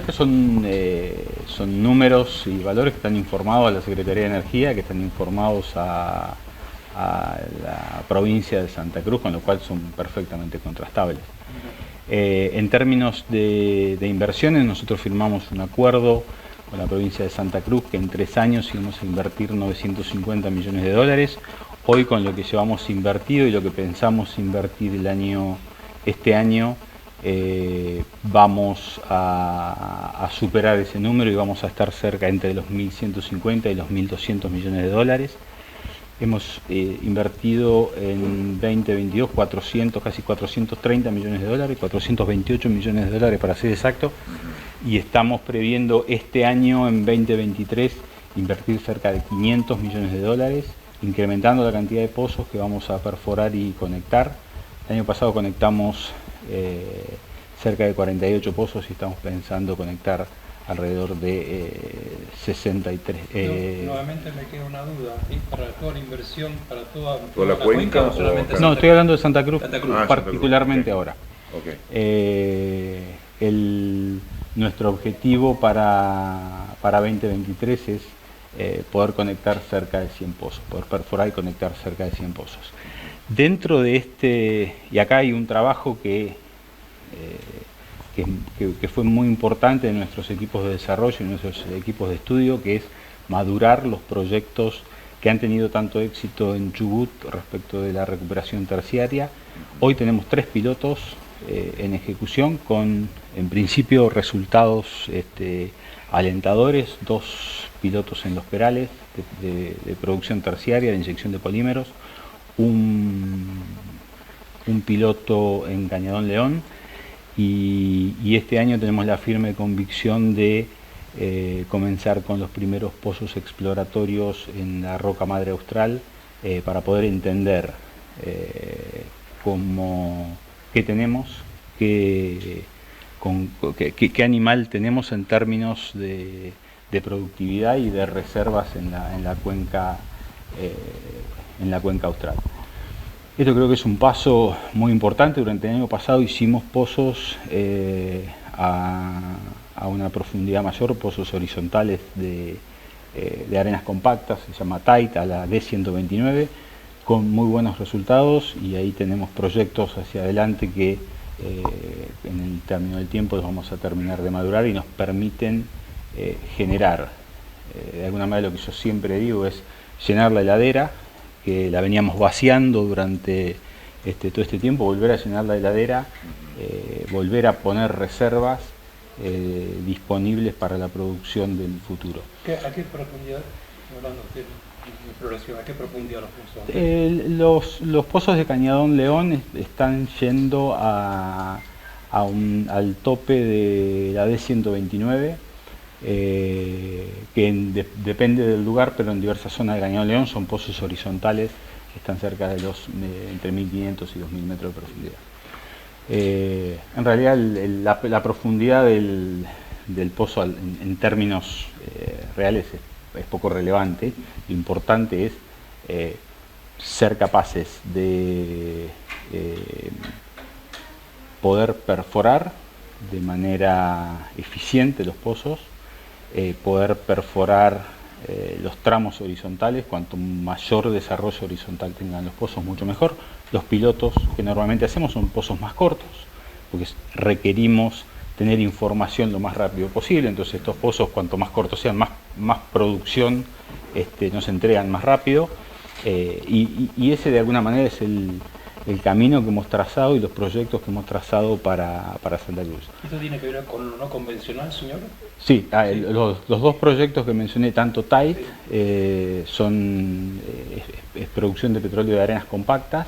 estos son números y valores que están informados a la Secretaría de Energía, que están informados a la provincia de Santa Cruz, con lo cual son perfectamente contrastables. En términos de inversiones, nosotros firmamos un acuerdo con la provincia de Santa Cruz que en 3 años íbamos a invertir 950 millones de dólares. Hoy, con lo que llevamos invertido y lo que pensamos invertir este año, vamos a superar ese número y vamos a estar cerca entre los 1.150 y los 1.200 millones de dólares. Hemos invertido en 2022 casi 430 millones de dólares, 428 millones de dólares para ser exacto, y estamos previendo este año, en 2023, invertir cerca de 500 millones de dólares, incrementando la cantidad de pozos que vamos a perforar y conectar. El año pasado conectamos cerca de 48 pozos y estamos pensando conectar alrededor de 63. Nuevamente me queda una duda, ¿es para toda la inversión, para toda la cuenca o solamente No, estoy hablando de Santa Cruz, particularmente Santa Cruz. Ahora. Okay. Nuestro objetivo para 2023 es poder conectar cerca de 100 pozos, poder perforar y conectar cerca de 100 pozos. Dentro de y acá hay un trabajo que fue muy importante en nuestros equipos de desarrollo y nuestros equipos de estudio, que es madurar los proyectos que han tenido tanto éxito en Chubut respecto de la recuperación terciaria. Hoy tenemos 3 pilotos en ejecución con, en principio, resultados alentadores, 2 pilotos en Los Perales de producción terciaria, de inyección de polímeros, un piloto en Cañadón León, y este año tenemos la firme convicción de comenzar con los primeros pozos exploratorios en la Roca Madre Austral para poder entender qué tenemos, qué animal tenemos en términos de productividad y de reservas en la cuenca austral. Esto creo que es un paso muy importante. Durante el año pasado hicimos pozos a una profundidad mayor, pozos horizontales de arenas compactas, se llama TAIT, a la D129, con muy buenos resultados, y ahí tenemos proyectos hacia adelante que en el término del tiempo los vamos a terminar de madurar y nos permiten generar, de alguna manera lo que yo siempre digo es llenar la heladera, que la veníamos vaciando durante todo este tiempo, volver a llenar la heladera, volver a poner reservas disponibles para la producción del futuro. ¿A qué profundidad, hablando de exploración, a qué profundidad los pozos? Los pozos de Cañadón León están yendo al tope de la D129, que depende del lugar, pero en diversas zonas de Cañadón León son pozos horizontales que están cerca de entre 1500 y 2000 metros de profundidad. En realidad la profundidad del pozo en términos reales es poco relevante. Lo importante es ser capaces de poder perforar de manera eficiente los pozos, poder perforar los tramos horizontales. Cuanto mayor desarrollo horizontal tengan los pozos, mucho mejor. Los pilotos que normalmente hacemos son pozos más cortos, porque requerimos tener información lo más rápido posible. Entonces estos pozos, cuanto más cortos sean, más producción nos entregan más rápido, y ese de alguna manera es el camino que hemos trazado y los proyectos que hemos trazado para Santa Cruz. ¿Esto tiene que ver con lo no convencional, señor? Sí, los 2 proyectos que mencioné, tanto TAIT, es producción de petróleo de arenas compactas,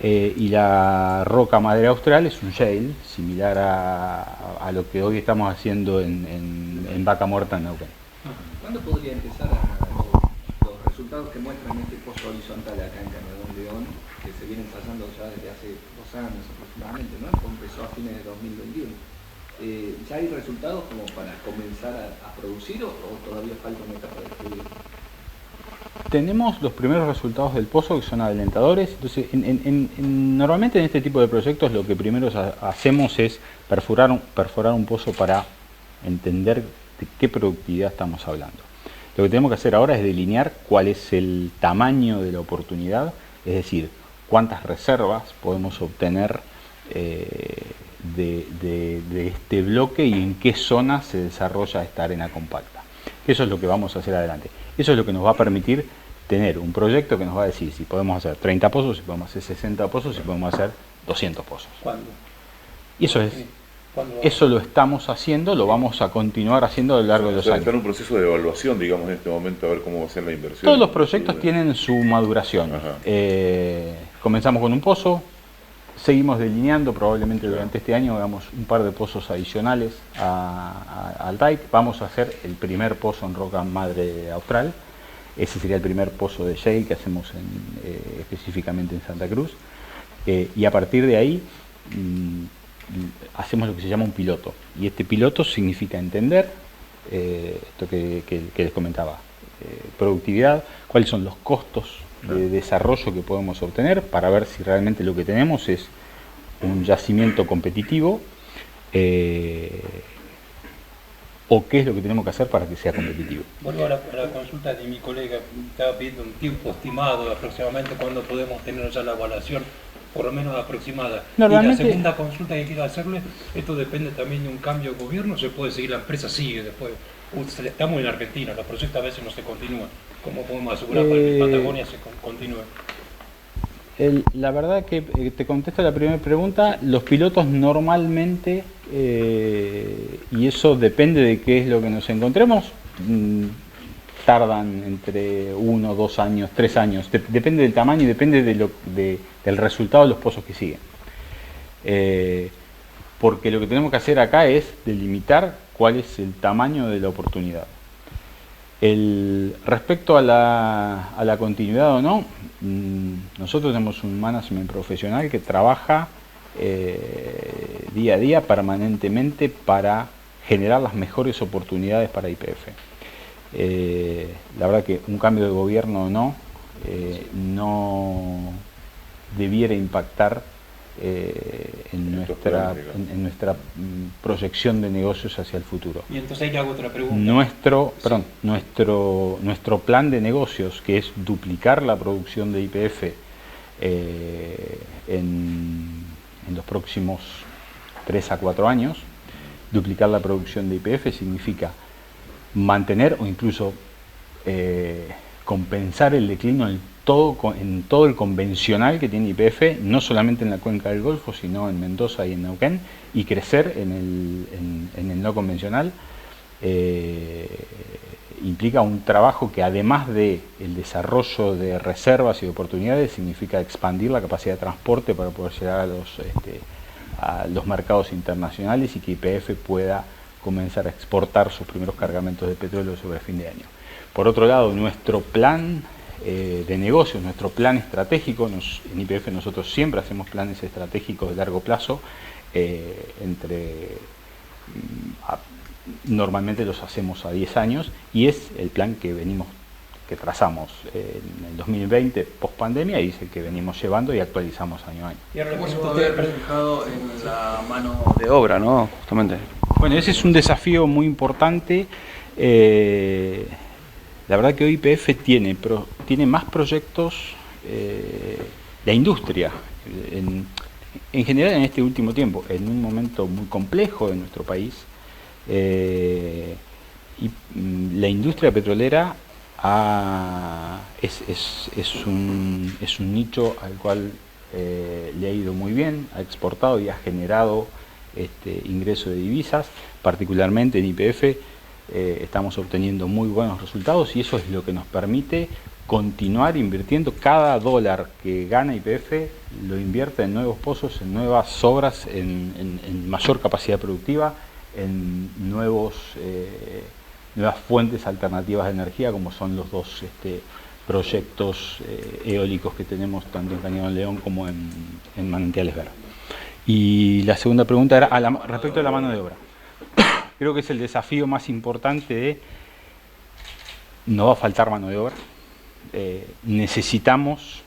y la Roca Madre Austral es un shale, similar a lo que hoy estamos haciendo en Vaca Muerta, en Neuquén. ¿Cuándo podría empezar los resultados que muestran este pozo horizontal acá en Cañadón León, que se vienen ensayando ya desde hace 2 años aproximadamente, ¿no? Empezó a fines de 2021. ¿Ya hay resultados como para comenzar a producir o todavía falta una etapa de estudio? Tenemos los primeros resultados del pozo, que son alentadores. Entonces, normalmente en este tipo de proyectos lo que primero hacemos es perforar un pozo para entender de qué productividad estamos hablando. Lo que tenemos que hacer ahora es delinear cuál es el tamaño de la oportunidad, es decir, cuántas reservas podemos obtener de este bloque y en qué zona se desarrolla esta arena compacta. Eso es lo que vamos a hacer adelante. Eso es lo que nos va a permitir tener un proyecto que nos va a decir si podemos hacer 30 pozos, si podemos hacer 60 pozos, si podemos hacer 200 pozos. ¿Cuándo? Y eso lo estamos haciendo, lo vamos a continuar haciendo a lo largo de los años. Está en un proceso de evaluación, digamos, en este momento, a ver cómo va a ser la inversión. Todos los proyectos tienen su maduración. Comenzamos con un pozo, seguimos delineando, probablemente durante este año hagamos un par de pozos adicionales al dike. Vamos a hacer el primer pozo en roca madre austral. Ese sería el primer pozo de shale que hacemos específicamente en Santa Cruz. Y a partir de ahí hacemos lo que se llama un piloto. Y este piloto significa entender esto que les comentaba. Productividad, cuáles son los costos de desarrollo que podemos obtener para ver si realmente lo que tenemos es un yacimiento competitivo o qué es lo que tenemos que hacer para que sea competitivo. Vuelvo a la consulta de mi colega, estaba pidiendo un tiempo estimado de aproximadamente cuándo podemos tener ya la evaluación, por lo menos aproximada. Normalmente, y la segunda consulta que quiero hacerle, esto depende también de un cambio de gobierno, se puede seguir, la empresa sigue después. Estamos en Argentina, los proyectos a veces no se continúan. ¿Cómo podemos asegurar para que Patagonia se continúe? La verdad que te contesto la primera pregunta, los pilotos normalmente, y eso depende de qué es lo que nos encontremos, tardan entre 1, 2 años, 3 años, depende del tamaño y depende del resultado de los pozos que siguen. Porque lo que tenemos que hacer acá es delimitar cuál es el tamaño de la oportunidad. Respecto a la continuidad o no, nosotros tenemos un management profesional que trabaja día a día permanentemente para generar las mejores oportunidades para YPF. La verdad que un cambio de gobierno o no, no debiera impactar en nuestra proyección de negocios hacia el futuro. Y entonces ahí le hago otra pregunta. Nuestro plan de negocios, que es duplicar la producción de YPF en los próximos 3 a 4 años, duplicar la producción de YPF significa mantener o incluso compensar el declino en todo el convencional que tiene YPF, no solamente en la cuenca del Golfo, sino en Mendoza y en Neuquén, y crecer en el no convencional. Implica un trabajo que, además del desarrollo de reservas y de oportunidades, significa expandir la capacidad de transporte para poder llegar a los mercados internacionales y que YPF pueda comenzar a exportar sus primeros cargamentos de petróleo sobre fin de año. Por otro lado, nuestro plan de negocios, nuestro plan estratégico, en YPF nosotros siempre hacemos planes estratégicos de largo plazo, normalmente los hacemos a 10 años, y es el plan que trazamos en el 2020 post pandemia, y es el que venimos llevando y actualizamos año a año. ¿Y ahora cómo se puede ver reflejado en la mano de obra, no? Justamente. Bueno, ese es un desafío muy importante. La verdad que hoy YPF tiene más proyectos, la industria, en general en este último tiempo, en un momento muy complejo de nuestro país, y la industria petrolera es un nicho al cual le ha ido muy bien, ha exportado y ha generado ingreso de divisas, particularmente en YPF. Estamos obteniendo muy buenos resultados y eso es lo que nos permite continuar invirtiendo. Cada dólar que gana YPF lo invierte en nuevos pozos, en nuevas obras, en mayor capacidad productiva, en nuevas fuentes alternativas de energía, como son los dos proyectos eólicos que tenemos tanto en Cañadón León como en Manantiales Verdes. Y la segunda pregunta era respecto a la mano de obra. Creo que es el desafío más importante. No va a faltar mano de obra. Necesitamos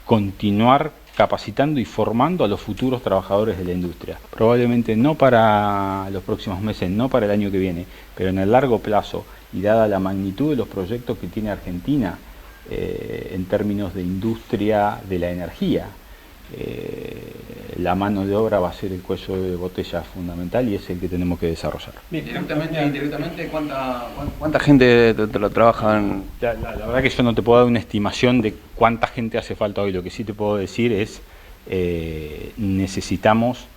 continuar capacitando y formando a los futuros trabajadores de la industria. Probablemente no para los próximos meses, no para el año que viene, pero en el largo plazo, y dada la magnitud de los proyectos que tiene Argentina en términos de industria de la energía, la mano de obra va a ser el cuello de botella fundamental y es el que tenemos que desarrollar. Bien, directamente e indirectamente, ¿cuánta gente lo trabajan? La verdad que yo no te puedo dar una estimación de cuánta gente hace falta hoy. Lo que sí te puedo decir es necesitamos,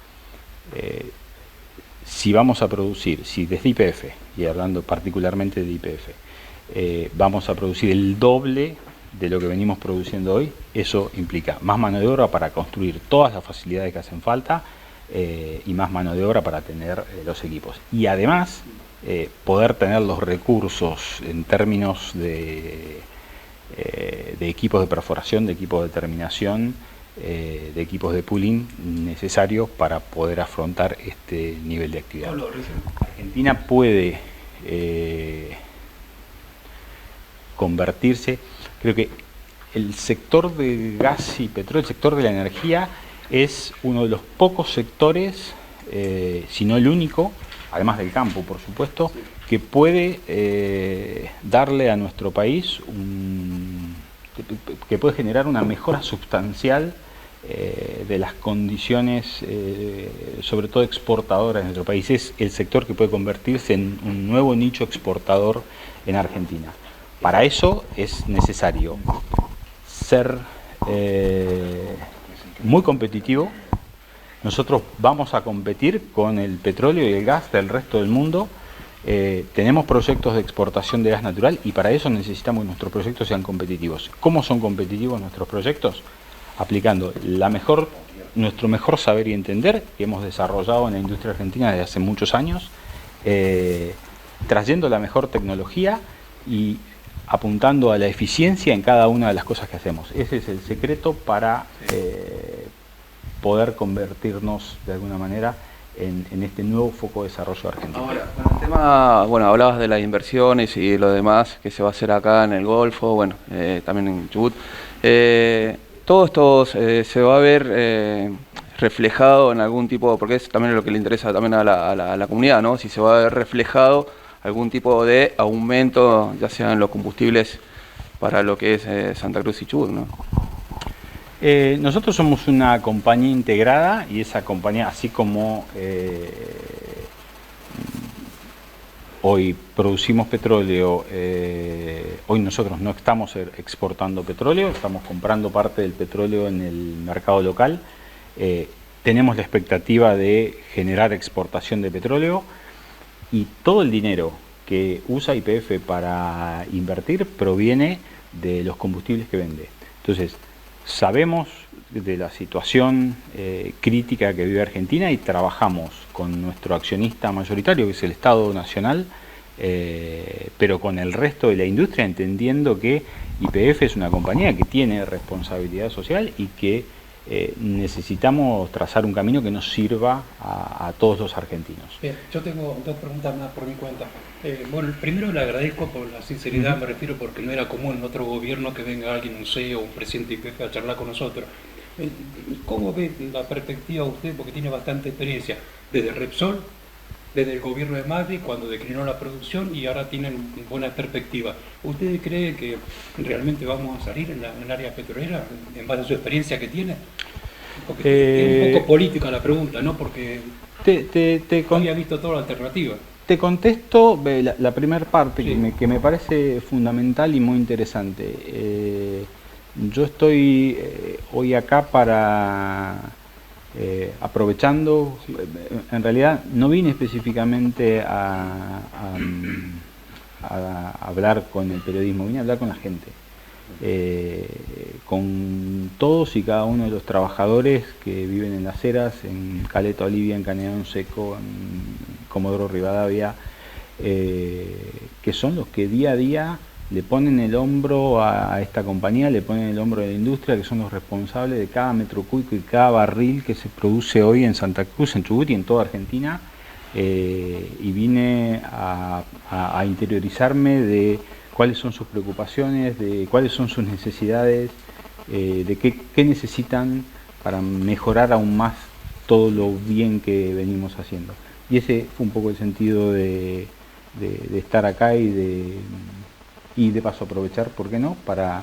si vamos a producir, si desde YPF, y hablando particularmente de YPF, vamos a producir el doble de lo que venimos produciendo hoy, eso implica más mano de obra para construir todas las facilidades que hacen falta y más mano de obra para tener los equipos. Y además, poder tener los recursos en términos de equipos de perforación, de equipos de terminación, de equipos de pooling necesarios para poder afrontar este nivel de actividad. Argentina puede convertirse, creo que el sector de gas y petróleo, el sector de la energía, es uno de los pocos sectores, si no el único, además del campo por supuesto, que puede darle a nuestro país que puede generar una mejora sustancial de las condiciones, sobre todo exportadoras de nuestro país. Es el sector que puede convertirse en un nuevo nicho exportador en Argentina. Para eso es necesario ser muy competitivo. Nosotros vamos a competir con el petróleo y el gas del resto del mundo. Tenemos proyectos de exportación de gas natural y para eso necesitamos que nuestros proyectos sean competitivos. ¿Cómo son competitivos nuestros proyectos? Aplicando nuestro mejor saber y entender que hemos desarrollado en la industria argentina desde hace muchos años, trayendo la mejor tecnología y apuntando a la eficiencia en cada una de las cosas que hacemos. Ese es el secreto para poder convertirnos de alguna manera en este nuevo foco de desarrollo argentino. Ahora, con el tema, bueno, hablabas de las inversiones y lo demás que se va a hacer acá en el Golfo, bueno, también en Chubut. Todo esto se va a ver reflejado en algún tipo, porque es también lo que le interesa también a la comunidad, ¿no? Si se va a ver reflejado algún tipo de aumento, ya sea en los combustibles para lo que es Santa Cruz y Chubut, ¿no? Nosotros somos una compañía integrada y esa compañía, así como hoy producimos petróleo, hoy nosotros no estamos exportando petróleo, estamos comprando parte del petróleo en el mercado local. Tenemos la expectativa de generar exportación de petróleo y todo el dinero que usa YPF para invertir proviene de los combustibles que vende. Entonces, sabemos de la situación crítica que vive Argentina y trabajamos con nuestro accionista mayoritario, que es el Estado Nacional, pero con el resto de la industria, entendiendo que YPF es una compañía que tiene responsabilidad social y que necesitamos trazar un camino que nos sirva a todos los argentinos. Bien, yo tengo dos preguntas más por mi cuenta. Bueno, primero le agradezco por la sinceridad, me refiero porque no era común en otro gobierno que venga alguien, un CEO o un presidente de YPF a charlar con nosotros. ¿Cómo ve la perspectiva usted, porque tiene bastante experiencia, desde Repsol, desde el gobierno de Macri, cuando declinó la producción y ahora tienen buena perspectiva? ¿Usted cree que realmente vamos a salir en el área petrolera en base a su experiencia que tiene? Porque es un poco política la pregunta, ¿no? Porque no había visto toda la alternativa. Te contesto la primera parte, sí, que me parece fundamental y muy interesante. Yo estoy hoy acá para... aprovechando, sí, en realidad no vine específicamente a hablar con el periodismo, vine a hablar con la gente, con todos y cada uno de los trabajadores que viven en Las Heras, en Caleta Olivia, en Canelones Seco, en Comodoro Rivadavia, que son los que día a día le ponen el hombro a esta compañía, le ponen el hombro a la industria, que son los responsables de cada metro cúbico y cada barril que se produce hoy en Santa Cruz, en Chubut y en toda Argentina. Y vine a interiorizarme de cuáles son sus preocupaciones, de cuáles son sus necesidades, de qué necesitan para mejorar aún más todo lo bien que venimos haciendo. Y ese fue un poco el sentido de estar acá y de paso aprovechar, ¿por qué no?, para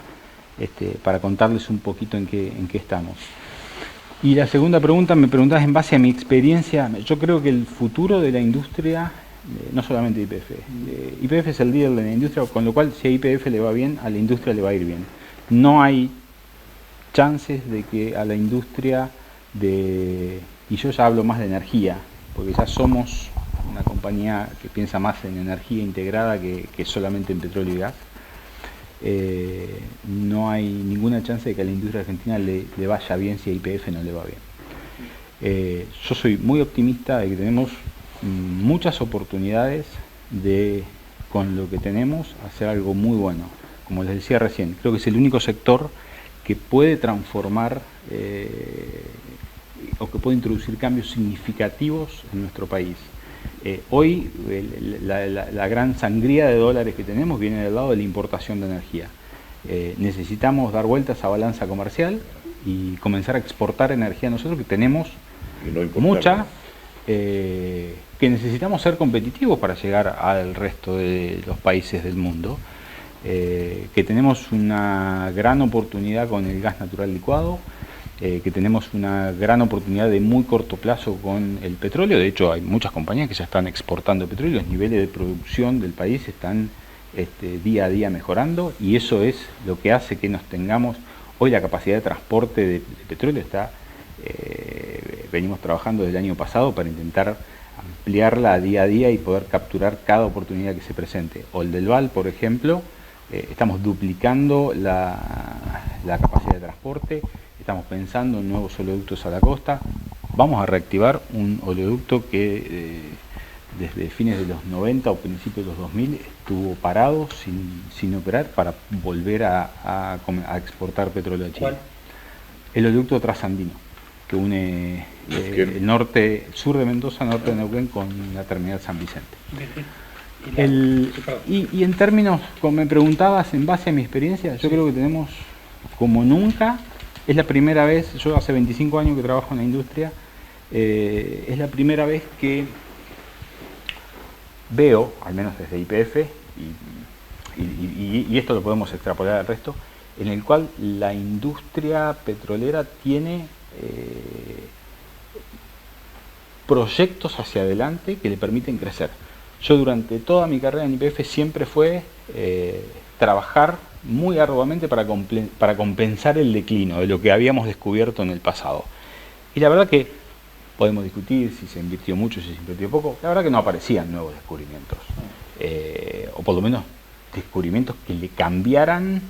contarles un poquito en qué estamos. Y la segunda pregunta, me preguntabas en base a mi experiencia. Yo creo que el futuro de la industria, no solamente YPF, YPF es el líder de la industria, con lo cual si a YPF le va bien, a la industria le va a ir bien. No hay chances de que a la industria y yo ya hablo más de energía, porque ya somos una compañía que piensa más en energía integrada que solamente en petróleo y gas. No hay ninguna chance de que a la industria argentina le vaya bien si a YPF no le va bien. Yo soy muy optimista de que tenemos muchas oportunidades de, con lo que tenemos, hacer algo muy bueno. Como les decía recién, creo que es el único sector que puede transformar o que puede introducir cambios significativos en nuestro país. Hoy la gran sangría de dólares que tenemos viene del lado de la importación de energía. Necesitamos dar vuelta a esa balanza comercial y comenzar a exportar energía nosotros, que tenemos mucha, que necesitamos ser competitivos para llegar al resto de los países del mundo, que tenemos una gran oportunidad con el gas natural licuado, que tenemos una gran oportunidad de muy corto plazo con el petróleo. De hecho, hay muchas compañías que ya están exportando petróleo, los niveles de producción del país están día a día mejorando, y eso es lo que hace que nos tengamos hoy la capacidad de transporte de petróleo. Venimos trabajando desde el año pasado para intentar ampliarla día a día y poder capturar cada oportunidad que se presente. Oldelval, por ejemplo, estamos duplicando la capacidad de transporte. Estamos pensando en nuevos oleoductos a la costa. Vamos a reactivar un oleoducto que desde fines de los 90 o principios de los 2000 estuvo parado, sin operar, para volver a exportar petróleo a Chile. ¿Cuál? El oleoducto trasandino, que une el sur de Mendoza, norte de Neuquén, con la terminal San Vicente. Y en términos, como me preguntabas, en base a mi experiencia, yo creo que tenemos como nunca. Es la primera vez, yo hace 25 años que trabajo en la industria, es la primera vez que veo, al menos desde YPF, y esto lo podemos extrapolar al resto, en el cual la industria petrolera tiene proyectos hacia adelante que le permiten crecer. Yo durante toda mi carrera en YPF siempre fue trabajar muy arduamente para compensar el declino de lo que habíamos descubierto en el pasado. Y la verdad que podemos discutir si se invirtió mucho, si se invirtió poco. La verdad que no aparecían nuevos descubrimientos, o por lo menos descubrimientos que le cambiaran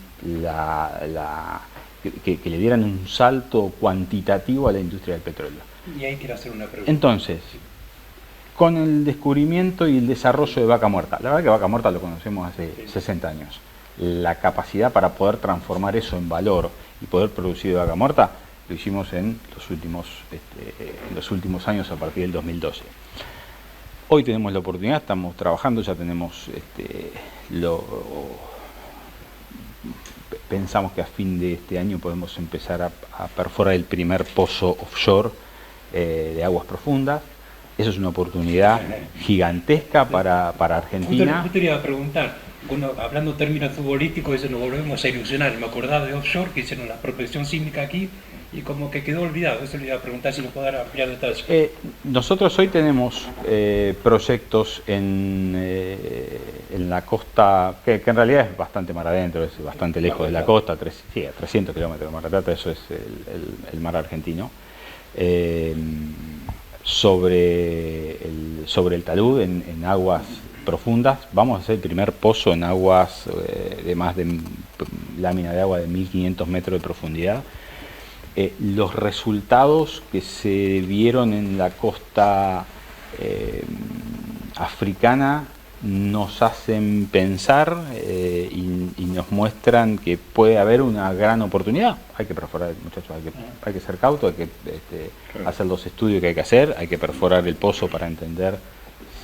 que le dieran un salto cuantitativo a la industria del petróleo. Y ahí quiero hacer una pregunta. Entonces, con el descubrimiento y el desarrollo de Vaca Muerta, la verdad que Vaca Muerta lo conocemos hace 60 años. La capacidad para poder transformar eso en valor y poder producir de Vaca Muerta lo hicimos en los últimos años, a partir del 2012. Hoy tenemos la oportunidad, estamos trabajando, ya tenemos pensamos que a fin de este año podemos empezar a perforar el primer pozo offshore de aguas profundas. Eso es una oportunidad gigantesca para Argentina. Yo te iba a preguntar, bueno, hablando en términos futbolísticos, eso nos volvemos a ilusionar. Me acordaba de offshore, que hicieron la prospección sísmica aquí, y como que quedó olvidado. Eso le iba a preguntar si nos puede dar ampliar detalles. Nosotros hoy tenemos proyectos en la costa, que en realidad es bastante mar adentro, es bastante lejos de la costa, a 300 kilómetros de Mar del Plata, eso es el mar argentino. Sobre el talud, en aguas profundas, vamos a hacer el primer pozo en aguas de más de lámina de agua de 1500 metros de profundidad. Los resultados que se vieron en la costa africana nos hacen pensar y nos muestran que puede haber una gran oportunidad. Hay que perforar, muchachos, hay que ser cautos, hay que hacer los estudios que hay que hacer, hay que perforar el pozo para entender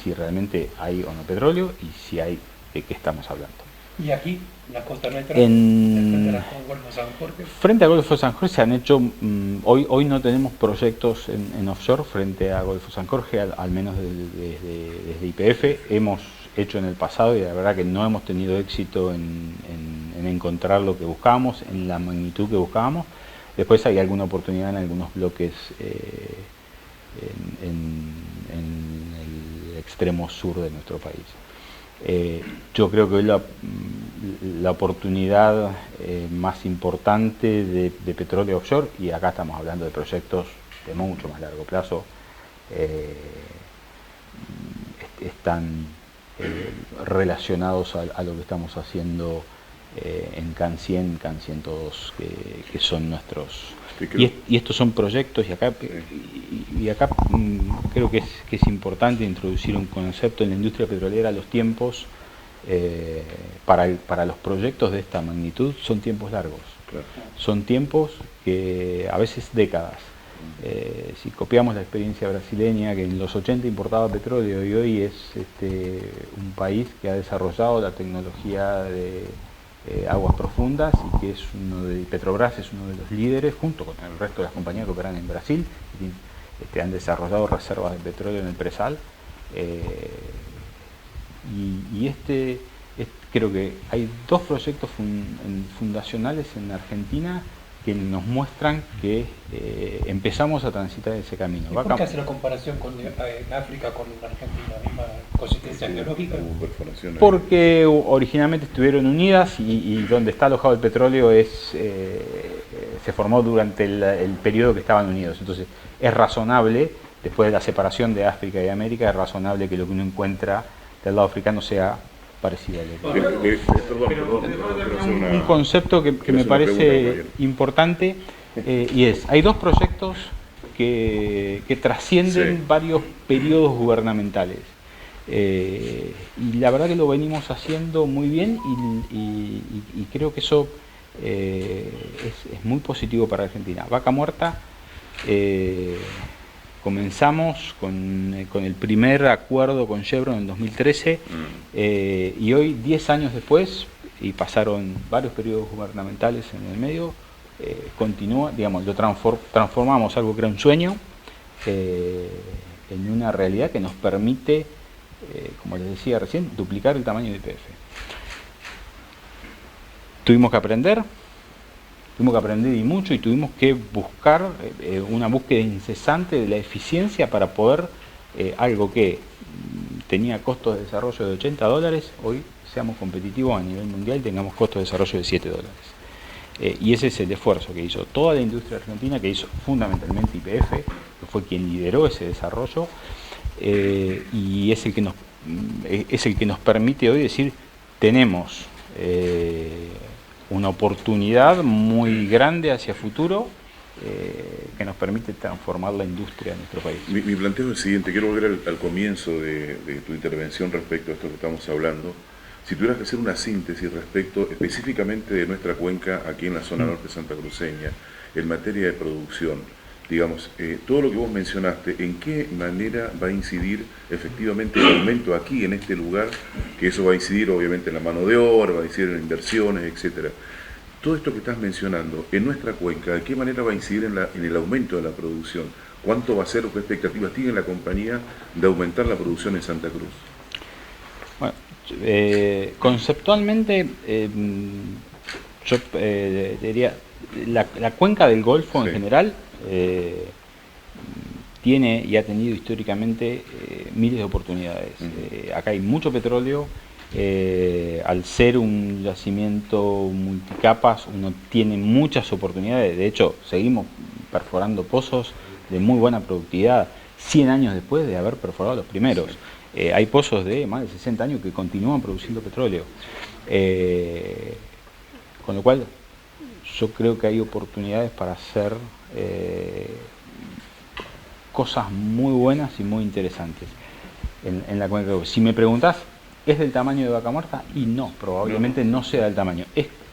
si realmente hay o no petróleo y si hay, de qué estamos hablando. Y aquí, en la costa nuestra, En- frente al Golfo San Jorge, Frente a Golfo San Jorge se han hecho, hoy no tenemos proyectos en offshore frente a Golfo San Jorge, al menos desde YPF. Hemos hecho en el pasado y la verdad que no hemos tenido éxito en encontrar lo que buscábamos, en la magnitud que buscábamos. Después hay alguna oportunidad en algunos bloques en el extremo sur de nuestro país. Yo creo que hoy la oportunidad más importante de petróleo offshore, y acá estamos hablando de proyectos de mucho más largo plazo, están relacionados a lo que estamos haciendo en CAN 100, CAN 102, que son nuestros... Y estos son proyectos, y acá creo que es importante introducir un concepto en la industria petrolera. Los tiempos para los proyectos de esta magnitud son tiempos largos. Claro. Son tiempos que a veces décadas. Si copiamos la experiencia brasileña, que en los 80 importaba petróleo y hoy es un país que ha desarrollado la tecnología de aguas profundas, y que es Petrobras es uno de los líderes, junto con el resto de las compañías que operan en Brasil, y han desarrollado reservas de petróleo en el presal. Creo que hay dos proyectos fundacionales en Argentina que nos muestran que empezamos a transitar ese camino. ¿y por qué hace la comparación con África con Argentina? ¿La misma consistencia geológica? Hubo perforación ahí. Porque originalmente estuvieron unidas, y donde está alojado el petróleo se formó durante el periodo que estaban unidos. Entonces es razonable, después de la separación de África y América, es razonable que lo que uno encuentra del lado africano sea parecido al de un concepto que me parece importante, y hay dos proyectos que trascienden varios periodos gubernamentales. Y la verdad que lo venimos haciendo muy bien, y creo que eso es muy positivo para Argentina. Vaca Muerta, comenzamos con el primer acuerdo con Chevron en 2013, y hoy, 10 años después, y pasaron varios periodos gubernamentales en el medio, continúa, digamos, transformamos algo que era un sueño en una realidad que nos permite, como les decía recién, duplicar el tamaño de YPF. Tuvimos que aprender y mucho, y tuvimos que buscar una búsqueda incesante de la eficiencia para poder algo que tenía costos de desarrollo de $80, hoy seamos competitivos a nivel mundial y tengamos costos de desarrollo de $7. Y ese es el esfuerzo que hizo toda la industria argentina, que hizo fundamentalmente YPF, que fue quien lideró ese desarrollo, y es el que nos permite hoy decir, tenemos una oportunidad muy grande hacia futuro, que nos permite transformar la industria de nuestro país. Mi planteo es el siguiente, quiero volver al comienzo de tu intervención respecto a esto que estamos hablando. Si tuvieras que hacer una síntesis respecto específicamente de nuestra cuenca aquí en la zona norte santacruceña, en materia de producción, digamos, todo lo que vos mencionaste, ¿en qué manera va a incidir efectivamente el aumento aquí, en este lugar? Que eso va a incidir obviamente en la mano de obra, va a incidir en inversiones, etcétera. Todo esto que estás mencionando, en nuestra cuenca, ¿de qué manera va a incidir en el aumento de la producción? ¿Cuánto va a ser o qué expectativas tiene la compañía de aumentar la producción en Santa Cruz? Bueno, conceptualmente, yo diría, la cuenca del Golfo en general tiene y ha tenido históricamente miles de oportunidades. Acá hay mucho petróleo. Al ser un yacimiento multicapas, uno tiene muchas oportunidades. De hecho, seguimos perforando pozos de muy buena productividad 100 años después de haber perforado los primeros. Hay pozos de más de 60 años que continúan produciendo petróleo, con lo cual yo creo que hay oportunidades para hacer cosas muy buenas y muy interesantes en la cuenca. Si me preguntás, ¿es del tamaño de Vaca Muerta? Y no, probablemente no sea del tamaño.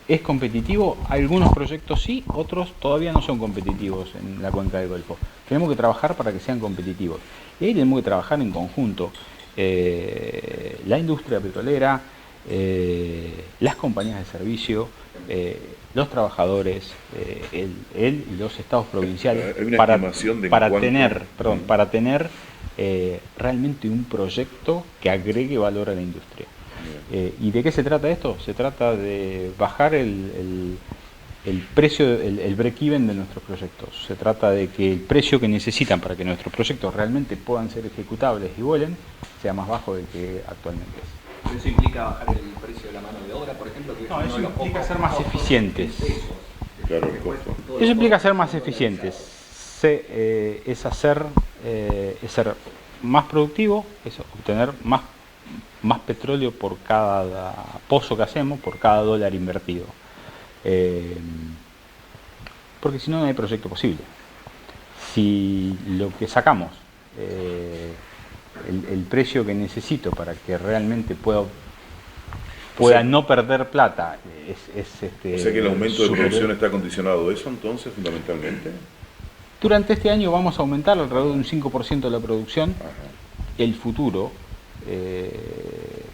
¿Es competitivo? Algunos proyectos sí, otros todavía no son competitivos en la cuenca del Golfo. Tenemos que trabajar para que sean competitivos. Y ahí tenemos que trabajar en conjunto. La industria petrolera, las compañías de servicio, los trabajadores, él y los estados provinciales, Hay una estimación de para cuánto- tener, para tener realmente un proyecto que agregue valor a la industria. ¿Y de qué se trata esto? Se trata de bajar el precio, el break-even de nuestros proyectos. Se trata de que el precio que necesitan para que nuestros proyectos realmente puedan ser ejecutables y vuelen sea más bajo del que actualmente es. ¿Eso implica bajar el precio de la mano de obra, por ejemplo? Que es No, uno eso de los implica pocos ser más costos eficientes. en pesos. Claro, el Después, costo. todo Eso lo implica costos ser más son eficientes. dolarizados. Es ser más productivo, es obtener más petróleo por cada pozo que hacemos, por cada dólar invertido. Porque si no, no hay proyecto posible. Si lo que sacamos, el precio que necesito para que realmente pueda no perder plata, O sea que el aumento de superior. producción está condicionado a eso entonces, fundamentalmente. Durante este año vamos a aumentar alrededor de un 5% de la producción. Ajá. El futuro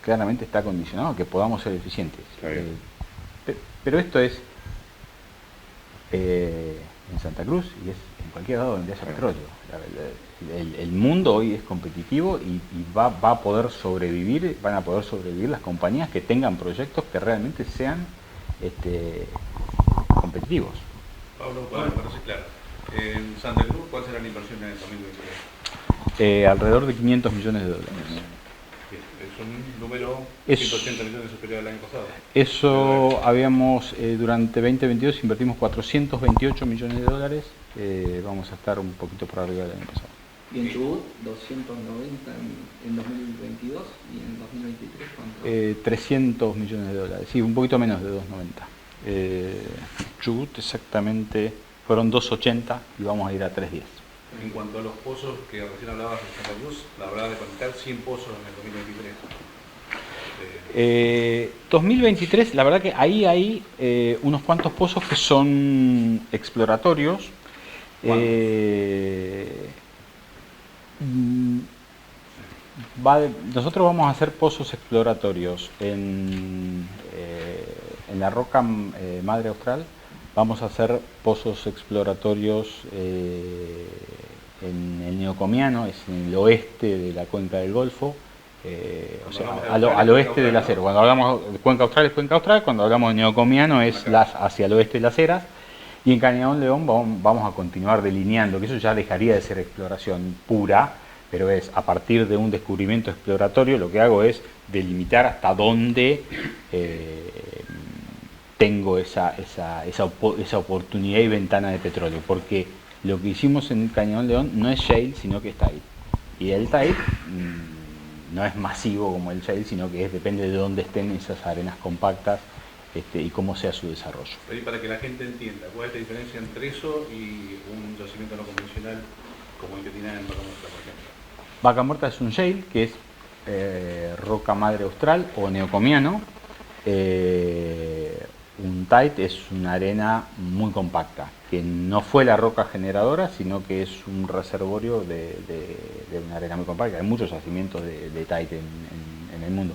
claramente está condicionado a que podamos ser eficientes. Está bien. Pero esto es en Santa Cruz y es en cualquier lado donde haya petróleo. El mundo hoy es competitivo y va a poder sobrevivir, van a poder sobrevivir las compañías que tengan proyectos que realmente sean competitivos. Pablo, para ser claro, en Santa Cruz, ¿cuál será la inversión en el 2023? Alrededor de 500 millones de dólares. Es un número Es- 180 millones superior al año pasado. Eso habíamos, durante 2022 invertimos 428 millones de dólares, vamos a estar un poquito por arriba del año pasado. Y en Chubut, 290 en 2022 y en 2023, ¿cuánto? 300 millones de dólares, sí, un poquito menos de 290. Chubut exactamente fueron 280 y vamos a ir a 310. En cuanto a los pozos que recién hablabas de Santa Cruz, la verdad de conectar 100 pozos en el 2023. 2023, la verdad que ahí hay unos cuantos pozos que son exploratorios. Nosotros vamos a hacer pozos exploratorios en la roca madre austral. Vamos a hacer pozos exploratorios en el Neocomiano, es en el oeste de la cuenca del Golfo. O sea, al oeste del acero. Cuando hablamos de cuenca austral es cuenca austral, cuando hablamos de Neocomiano es hacia el oeste de las Heras. Y en Cañadón León vamos a continuar delineando, que eso ya dejaría de ser exploración pura, pero es a partir de un descubrimiento exploratorio, lo que hago es delimitar hasta dónde tengo esa oportunidad y ventana de petróleo, porque lo que hicimos en Cañadón León no es shale, sino que es tight. Y el tight no es masivo como el shale, sino que depende de dónde estén esas arenas compactas y cómo sea su desarrollo. Y para que la gente entienda, ¿cuál es la diferencia entre eso y un yacimiento no convencional como el que tienen en Vaca Muerta, por ejemplo? Vaca Muerta es un shale, que es roca madre austral o neocomiano. Un tight es una arena muy compacta, que no fue la roca generadora, sino que es un reservorio de una arena muy compacta. Hay muchos yacimientos de tight en el mundo.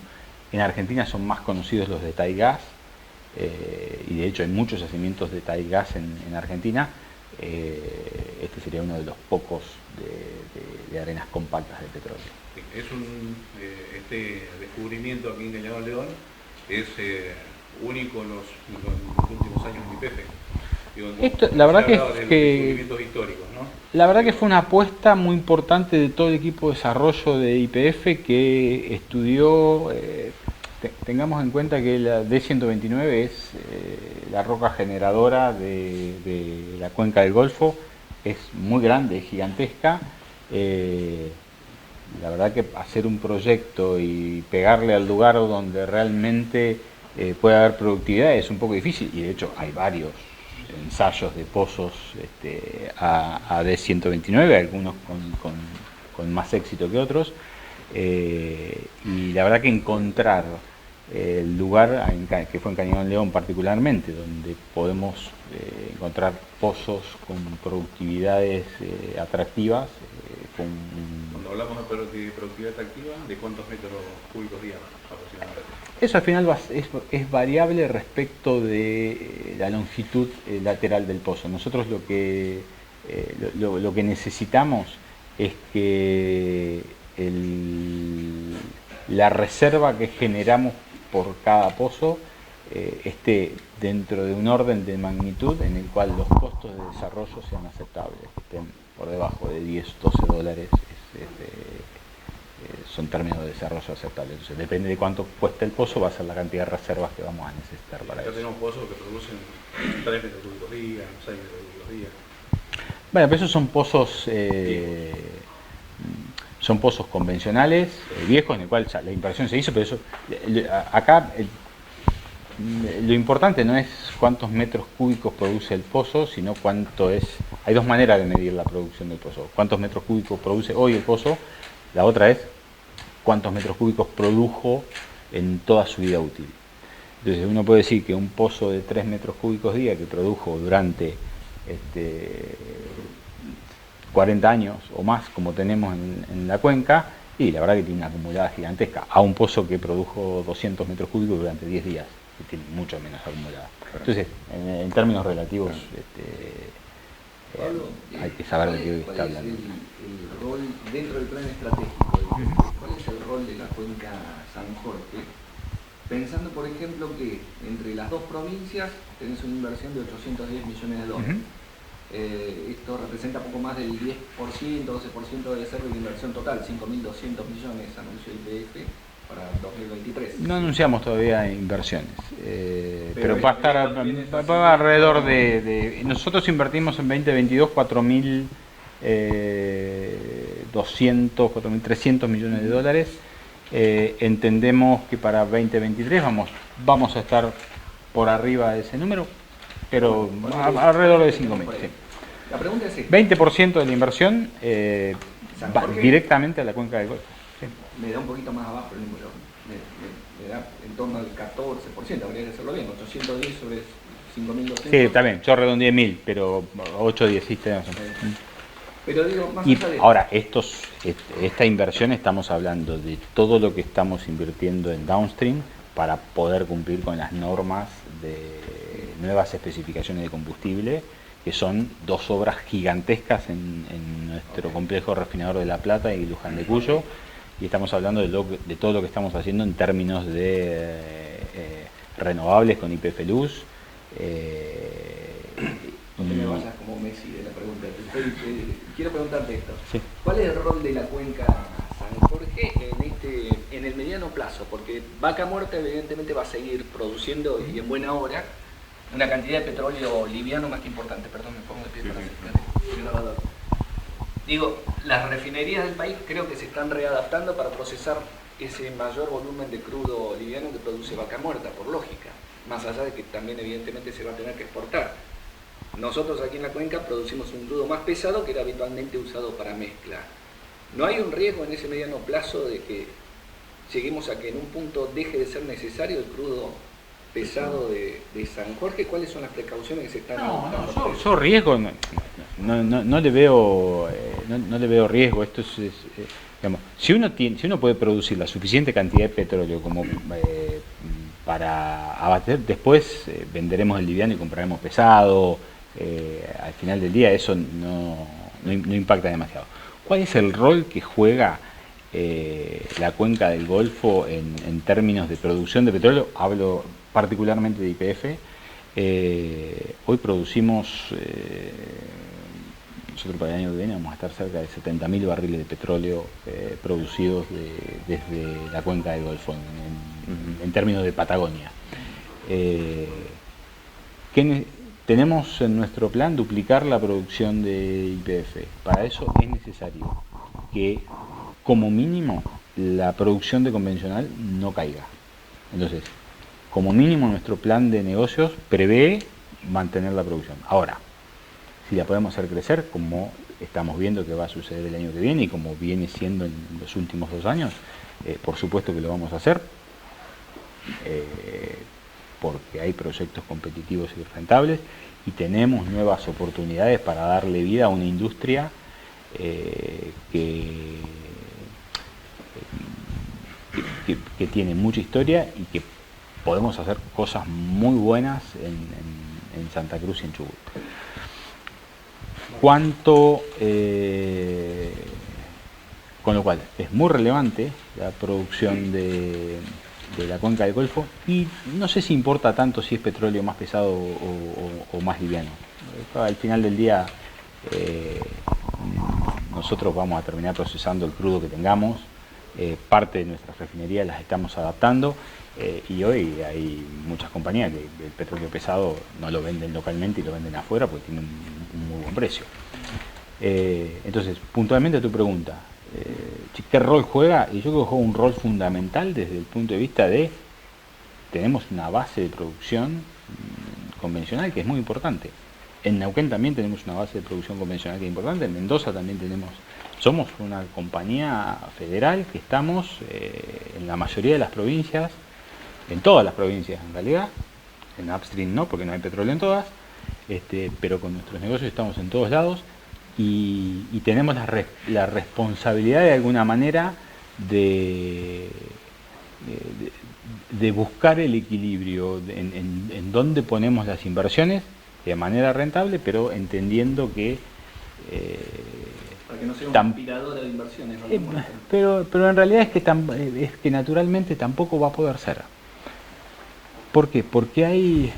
En Argentina son más conocidos los de tight gas, y de hecho hay muchos yacimientos de tight gas en Argentina. Este sería uno de los pocos de arenas compactas de petróleo. Es este descubrimiento aquí en Cañadón León es único en los últimos años en YPF. La verdad se hablaba de que descubrimientos históricos, ¿no? La verdad que fue una apuesta muy importante de todo el equipo de desarrollo de YPF que estudió. Tengamos en cuenta que la D129 es la roca generadora de la cuenca del Golfo, es muy grande, es gigantesca. La verdad que hacer un proyecto y pegarle al lugar donde realmente puede haber productividad es un poco difícil, y de hecho hay varios ensayos de pozos a D129, algunos con más éxito que otros, y la verdad que encontrar el lugar que fue en Cañadón León particularmente, donde podemos encontrar pozos con productividades atractivas, con cuando hablamos de productividad activa, ¿de cuántos metros cúbicos día aproximadamente? Eso al final es variable respecto de la longitud lateral del pozo. Nosotros lo que necesitamos es que la reserva que generamos por cada pozo esté dentro de un orden de magnitud en el cual los costos de desarrollo sean aceptables, que estén por debajo de 10, 12 dólares. Son términos de desarrollo aceptables. Entonces, depende de cuánto cuesta el pozo, va a ser la cantidad de reservas que vamos a necesitar para eso. Ya tenemos pozos que producen 3 metros cúbicos día, 6 metros cúbicos día. Bueno, pero esos son pozos convencionales, viejos, en el cual ya la inversión se hizo, pero eso, acá lo importante no es cuántos metros cúbicos produce el pozo, sino cuánto es. Hay dos maneras de medir la producción del pozo: cuántos metros cúbicos produce hoy el pozo, la otra es cuántos metros cúbicos produjo en toda su vida útil. Entonces uno puede decir que un pozo de 3 metros cúbicos día que produjo durante 40 años o más, como tenemos en la cuenca, y la verdad que tiene una acumulada gigantesca, a un pozo que produjo 200 metros cúbicos durante 10 días, que tiene mucho menos acumulada. Entonces, en términos relativos, hay que saber de qué está hablando. El rol dentro del plan estratégico? ¿Cuál es el rol de la cuenca San Jorge? Pensando, por ejemplo, que entre las dos provincias tenés una inversión de 810 millones de dólares. Esto representa poco más del 10%, 12% de reserva de inversión total, 5.200 millones anunció IPF para 2023. No anunciamos todavía inversiones, pero va a estar alrededor de... Nosotros invertimos en 2022 4.200, 4.300 millones de dólares. Entendemos que para 2023 vamos a estar por arriba de ese número, pero alrededor de 5.000. Sí. La pregunta es esta. 20% de la inversión va directamente a la cuenca del Golfo. Sí. Me da un poquito más abajo el número, me da en torno al 14%, habría que hacerlo bien, 810 sobre 5.200. Sí, está bien, yo redondeé 1.000, pero 810 sí tenemos. Pero digo, más Y allá de ahora, esta inversión estamos hablando de todo lo que estamos invirtiendo en downstream para poder cumplir con las normas de nuevas especificaciones de combustible, que son dos obras gigantescas en nuestro complejo refinador de La Plata y Luján de Cuyo, y estamos hablando de todo lo que estamos haciendo en términos de renovables con YPF Luz. No te me vayas como Messi de la pregunta. Quiero preguntarte esto. Sí. ¿Cuál es el rol de la cuenca San Jorge en el mediano plazo? Porque Vaca Muerta evidentemente va a seguir produciendo, y en buena hora, una cantidad de petróleo liviano más que importante. Perdón, me pongo de pie para hacer el grabador. Digo, las refinerías del país creo que se están readaptando para procesar ese mayor volumen de crudo liviano que produce Vaca Muerta, por lógica. Más allá de que también evidentemente se va a tener que exportar. Nosotros aquí en la cuenca producimos un crudo más pesado que era habitualmente usado para mezcla. ¿No hay un riesgo en ese mediano plazo de que lleguemos a que en un punto deje de ser necesario el crudo pesado de San Jorge? ¿Cuáles son las precauciones que se están adoptando? Yo riesgo no le veo riesgo. Esto es digamos, si uno puede producir la suficiente cantidad de petróleo como para abastecer, después venderemos el liviano y compraremos pesado. Al final del día eso no impacta demasiado. ¿Cuál es el rol que juega la cuenca del Golfo en términos de producción de petróleo? Hablo particularmente de YPF. Hoy producimos, nosotros para el año que viene vamos a estar cerca de 70.000 barriles de petróleo producidos desde la cuenca del Golfo en términos de Patagonia. Tenemos en nuestro plan duplicar la producción de YPF. Para eso es necesario que, como mínimo, la producción de convencional no caiga. Entonces, como mínimo, nuestro plan de negocios prevé mantener la producción. Ahora, si la podemos hacer crecer, como estamos viendo que va a suceder el año que viene y como viene siendo en los últimos 2 años, por supuesto que lo vamos a hacer. Porque hay proyectos competitivos y rentables y tenemos nuevas oportunidades para darle vida a una industria que que tiene mucha historia y que podemos hacer cosas muy buenas en Santa Cruz y en Chubut. Con lo cual es muy relevante la producción de la cuenca del Golfo, y no sé si importa tanto si es petróleo más pesado o más liviano. Al final del día nosotros vamos a terminar procesando el crudo que tengamos, parte de nuestras refinerías las estamos adaptando, y hoy hay muchas compañías que el petróleo pesado no lo venden localmente y lo venden afuera porque tiene un muy buen precio. Entonces, puntualmente a tu pregunta, ¿qué rol juega? Y yo creo que juega un rol fundamental desde el punto de vista de tenemos una base de producción convencional que es muy importante. En Neuquén también tenemos una base de producción convencional que es importante, en Mendoza también somos una compañía federal que estamos en la mayoría de las provincias, en todas las provincias en realidad, en upstream no, porque no hay petróleo en todas, pero con nuestros negocios estamos en todos lados. Y tenemos la responsabilidad de alguna manera de buscar el equilibrio en dónde ponemos las inversiones de manera rentable, pero entendiendo que para que no sea una aspiradora de inversiones, ¿no? pero en realidad es que naturalmente tampoco va a poder ser. ¿Por qué? Porque hay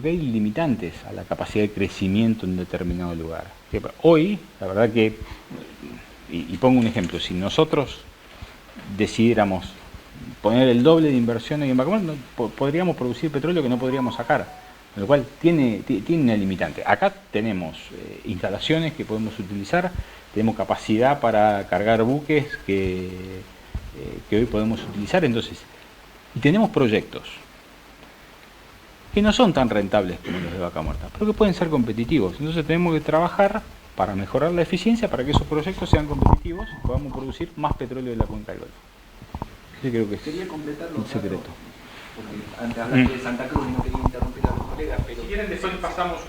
limitantes a la capacidad de crecimiento en un determinado lugar. Hoy, la verdad que, y pongo un ejemplo, si nosotros decidiéramos poner el doble de inversión en Vaca Muerta, podríamos producir petróleo que no podríamos sacar, con lo cual tiene una limitante. Acá tenemos instalaciones que podemos utilizar, tenemos capacidad para cargar buques que hoy podemos utilizar, entonces, y tenemos proyectos que no son tan rentables como los de Vaca Muerta, pero que pueden ser competitivos. Entonces tenemos que trabajar para mejorar la eficiencia, para que esos proyectos sean competitivos y podamos producir más petróleo de la cuenca del Golfo. Yo creo que es quería completar los un secreto. Porque antes hablaste de Santa Cruz y no quería interrumpir a los colegas, pero Si quieren después pasamos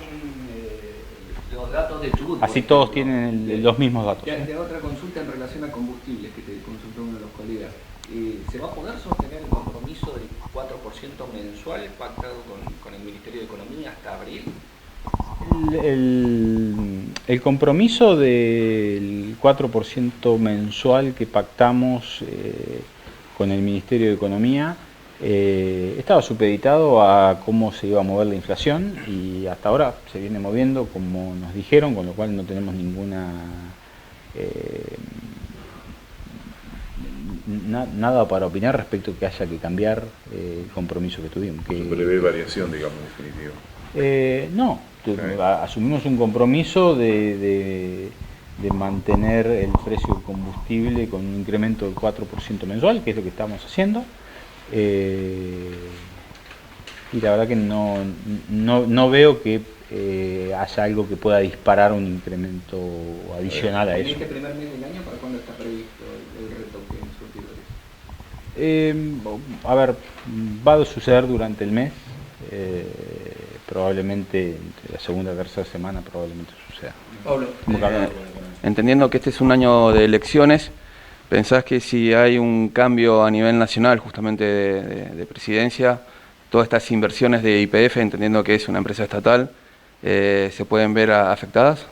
los datos de Chubut. Así todos tienen los mismos datos. De otra consulta en relación a combustibles que te consultó uno de los colegas. ¿Se va a poder sostener el compromiso del 4% mensual pactado con el Ministerio de Economía hasta abril? El compromiso del 4% mensual que pactamos con el Ministerio de Economía estaba supeditado a cómo se iba a mover la inflación, y hasta ahora se viene moviendo como nos dijeron, con lo cual no tenemos nada para opinar respecto a que haya que cambiar el compromiso que tuvimos. Se prevé variación, digamos, en definitiva. No, asumimos un compromiso de mantener el precio del combustible con un incremento del 4% mensual, que es lo que estamos haciendo. Y la verdad que no veo que haya algo que pueda disparar un incremento adicional a eso. ¿En este primer mes del año para cuándo está previsto el retoque en surtidores? A ver, va a suceder durante el mes, probablemente entre la segunda y tercera semana probablemente suceda. Pablo, Entendiendo que este es un año de elecciones, ¿pensás que si hay un cambio a nivel nacional justamente de presidencia, todas estas inversiones de YPF, entendiendo que es una empresa estatal, se pueden ver afectadas?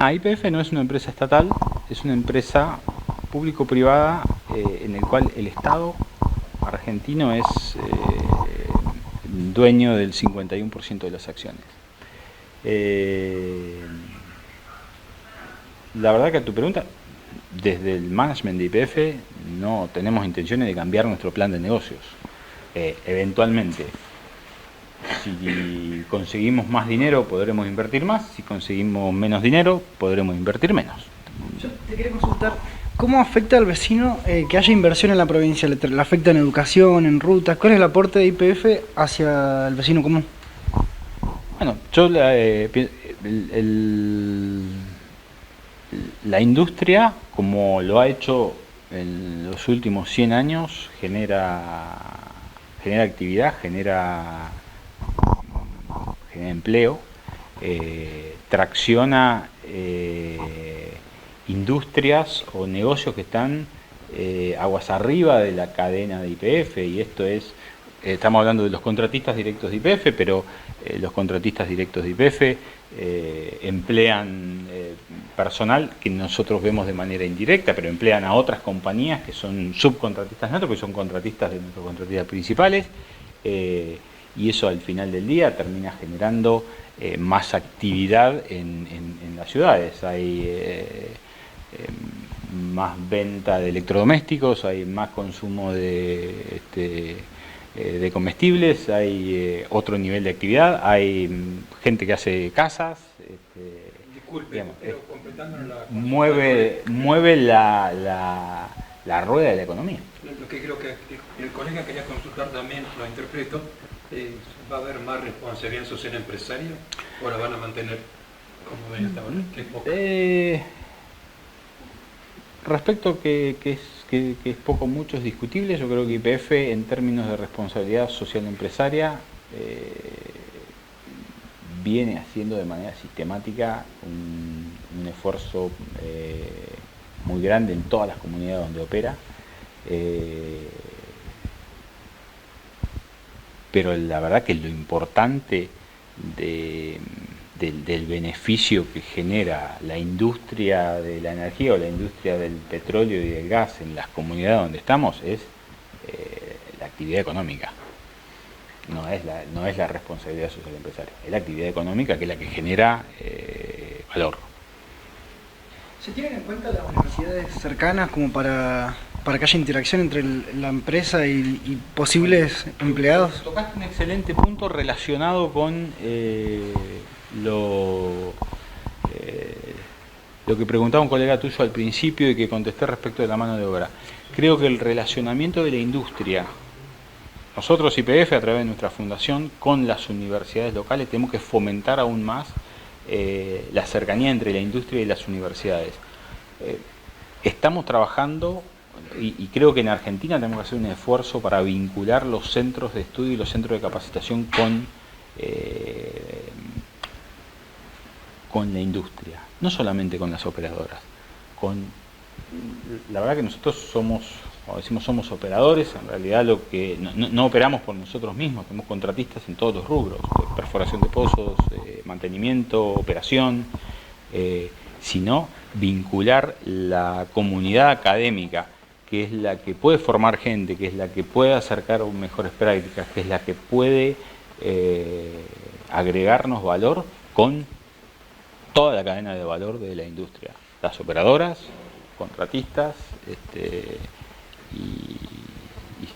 YPF no es una empresa estatal, es una empresa público-privada en el cual el Estado argentino es dueño del 51% de las acciones. La verdad que a tu pregunta, desde el management de YPF no tenemos intenciones de cambiar nuestro plan de negocios. Eventualmente, si conseguimos más dinero podremos invertir más, si conseguimos menos dinero podremos invertir menos. Yo te quería consultar, ¿cómo afecta al vecino que haya inversión en la provincia? ¿Le afecta en educación, en rutas? ¿Cuál es el aporte de YPF hacia el vecino común? Bueno, yo la industria, como lo ha hecho en los últimos 100 años, genera actividad, genera empleo, tracciona industrias o negocios que están aguas arriba de la cadena de YPF, y esto es, estamos hablando de los contratistas directos de YPF, pero los contratistas directos de YPF emplean personal que nosotros vemos de manera indirecta, pero emplean a otras compañías que son subcontratistas nuestros, que son contratistas de nuestros contratistas principales, y eso al final del día termina generando más actividad en las ciudades. Hay más venta de electrodomésticos, hay más consumo de comestibles, hay otro nivel de actividad, hay gente que hace casas. Disculpe, digamos, pero completando mueve la rueda de la economía. lo que creo que el colega quería consultar también, lo interpreto, ¿va a haber más responsabilidad social empresaria o la van a mantener como ven hasta ahora? Que es poco. Respecto que es poco mucho, es discutible. Yo creo que YPF en términos de responsabilidad social empresaria viene haciendo de manera sistemática un esfuerzo muy grande en todas las comunidades donde opera, pero la verdad que lo importante del beneficio que genera la industria de la energía o la industria del petróleo y del gas en las comunidades donde estamos es la actividad económica. No es la responsabilidad social empresaria, es la actividad económica que es la que genera valor. ¿Se tienen en cuenta las universidades cercanas como para que haya interacción entre la empresa y posibles empleados? Tocaste un excelente punto relacionado con lo que preguntaba un colega tuyo al principio y que contesté respecto de la mano de obra. Creo que el relacionamiento de la industria, nosotros YPF a través de nuestra fundación con las universidades locales tenemos que fomentar aún más la cercanía entre la industria y las universidades. Estamos trabajando y creo que en Argentina tenemos que hacer un esfuerzo para vincular los centros de estudio y los centros de capacitación con la industria, no solamente con las operadoras. La verdad que nosotros somos operadores, en realidad no operamos por nosotros mismos, tenemos contratistas en todos los rubros, perforación de pozos, mantenimiento, operación, sino vincular la comunidad académica, que es la que puede formar gente, que es la que puede acercar mejores prácticas, que es la que puede agregarnos valor con toda la cadena de valor de la industria, las operadoras, contratistas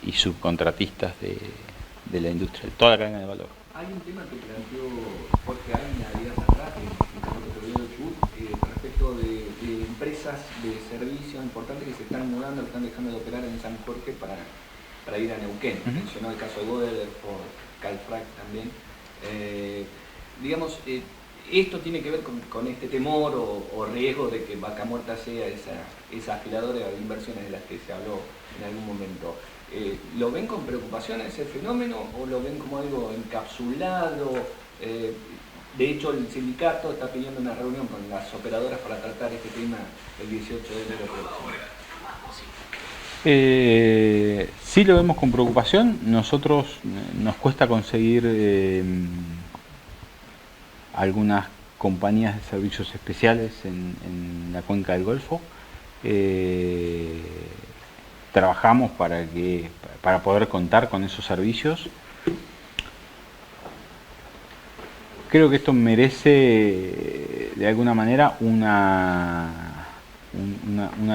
y subcontratistas de la industria, toda la cadena de valor. Hay un tema que planteó Jorge Aina días atrás, respecto de empresas de servicio importantes que se están mudando, que están dejando de operar en San Jorge para ir a Neuquén. Mencionó el caso de Goder por Calfrac también. Esto tiene que ver con este temor o riesgo de que Vaca Muerta sea esa aspiradora de inversiones de las que se habló en algún momento. ¿Lo ven con preocupación ese fenómeno o lo ven como algo encapsulado? De hecho, el sindicato está pidiendo una reunión con las operadoras para tratar este tema el 18 de enero próximo. Sí lo vemos con preocupación. Nosotros nos cuesta conseguir algunas compañías de servicios especiales en la cuenca del Golfo. Trabajamos para poder contar con esos servicios. Creo que esto merece de alguna manera una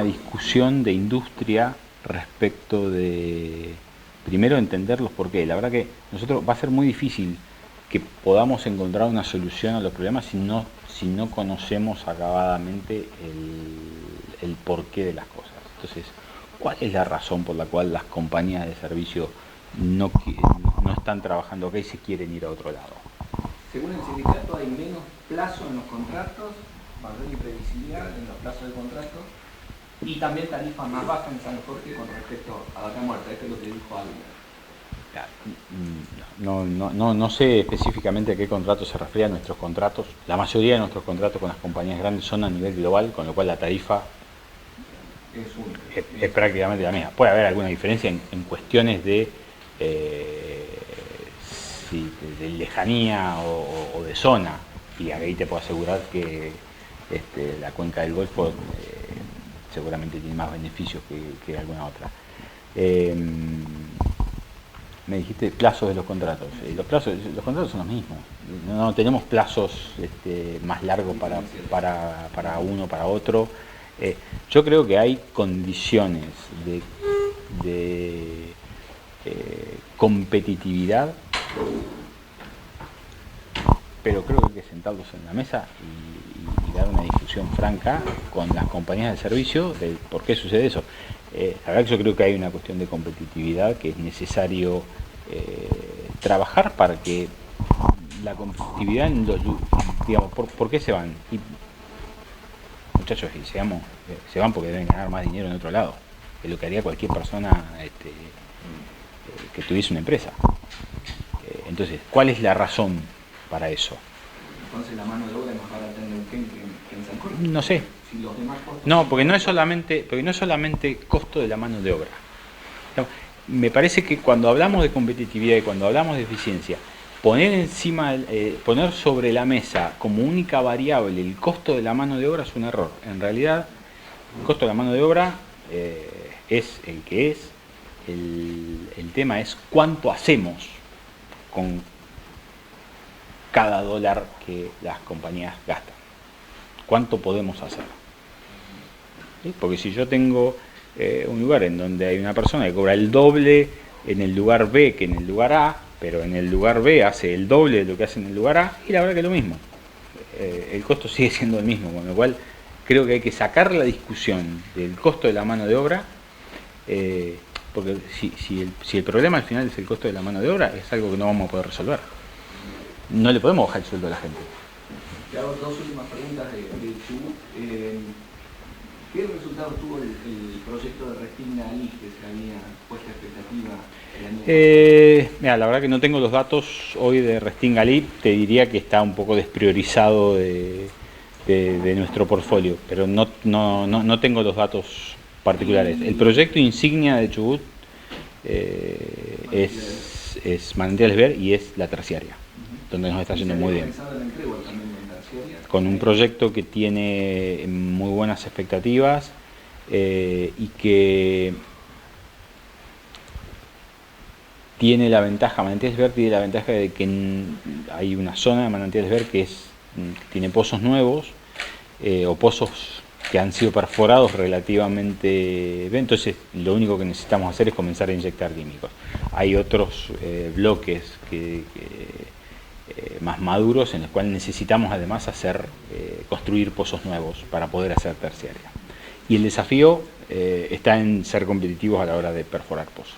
discusión de industria respecto de, primero, entender los porqués. La verdad que nosotros va a ser muy difícil que podamos encontrar una solución a los problemas si no conocemos acabadamente el porqué de las cosas. Entonces, ¿cuál es la razón por la cual las compañías de servicio no están trabajando acá y se quieren ir a otro lado? Según el sindicato hay menos plazo en los contratos, mayor imprevisibilidad en los plazos de contrato y también tarifas más bajas en San Jorge con respecto a Vaca Muerta. Esto es lo que dijo Ávila. No sé específicamente a qué contratos se refiere a nuestros contratos. La mayoría de nuestros contratos con las compañías grandes son a nivel global, con lo cual la tarifa Es prácticamente la misma. Puede haber alguna diferencia en cuestiones de, de lejanía o de zona, y ahí te puedo asegurar que la cuenca del Golfo seguramente tiene más beneficios que alguna otra. Me dijiste plazos de los contratos. Los contratos son los mismos. No tenemos plazos más largos para uno, para otro. Yo creo que hay condiciones de competitividad, pero creo que hay que sentarlos en la mesa y dar una discusión franca con las compañías de servicio de por qué sucede eso. La verdad que yo creo que hay una cuestión de competitividad que es necesario trabajar para que la competitividad en los, digamos, ¿por qué se van? Y, muchachos, se van porque deben ganar más dinero en otro lado, que lo que haría cualquier persona que tuviese una empresa. Entonces, ¿cuál es la razón para eso? Entonces la mano de obra es más barata en Neuquén que en San Jorge. No sé. Si los demás costos No, porque no es solamente costo de la mano de obra. Me parece que cuando hablamos de competitividad y cuando hablamos de eficiencia, poner sobre la mesa como única variable el costo de la mano de obra es un error. En realidad, el costo de la mano de obra es el que es. El tema es cuánto hacemos con cada dólar que las compañías gastan. ¿Cuánto podemos hacer? ¿Sí? Porque si yo tengo un lugar en donde hay una persona que cobra el doble en el lugar B que en el lugar A, pero en el lugar B hace el doble de lo que hace en el lugar A, y la verdad que es lo mismo. El costo sigue siendo el mismo, con lo cual creo que hay que sacar la discusión del costo de la mano de obra, porque si el problema al final es el costo de la mano de obra, es algo que no vamos a poder resolver. No le podemos bajar el sueldo a la gente. Te hago dos últimas preguntas de Chubut. ¿Qué resultados tuvo el proyecto de Restinga Ali que se había puesto expectativa el año pasado? Mira, la verdad que no tengo los datos hoy de Restinga Ali, te diría que está un poco despriorizado de nuestro portfolio, pero no tengo los datos particulares. El proyecto insignia de Chubut es Manantiales Beer y es la terciaria, donde nos está yendo muy bien. Con un proyecto que tiene muy buenas expectativas y que tiene la ventaja, Manantiales Beer tiene la ventaja de que hay una zona de Manantiales Beer que tiene pozos nuevos o pozos que han sido perforados relativamente bien, entonces lo único que necesitamos hacer es comenzar a inyectar químicos. Hay otros bloques más maduros en los cuales necesitamos además construir pozos nuevos para poder hacer terciaria. Y el desafío está en ser competitivos a la hora de perforar pozos.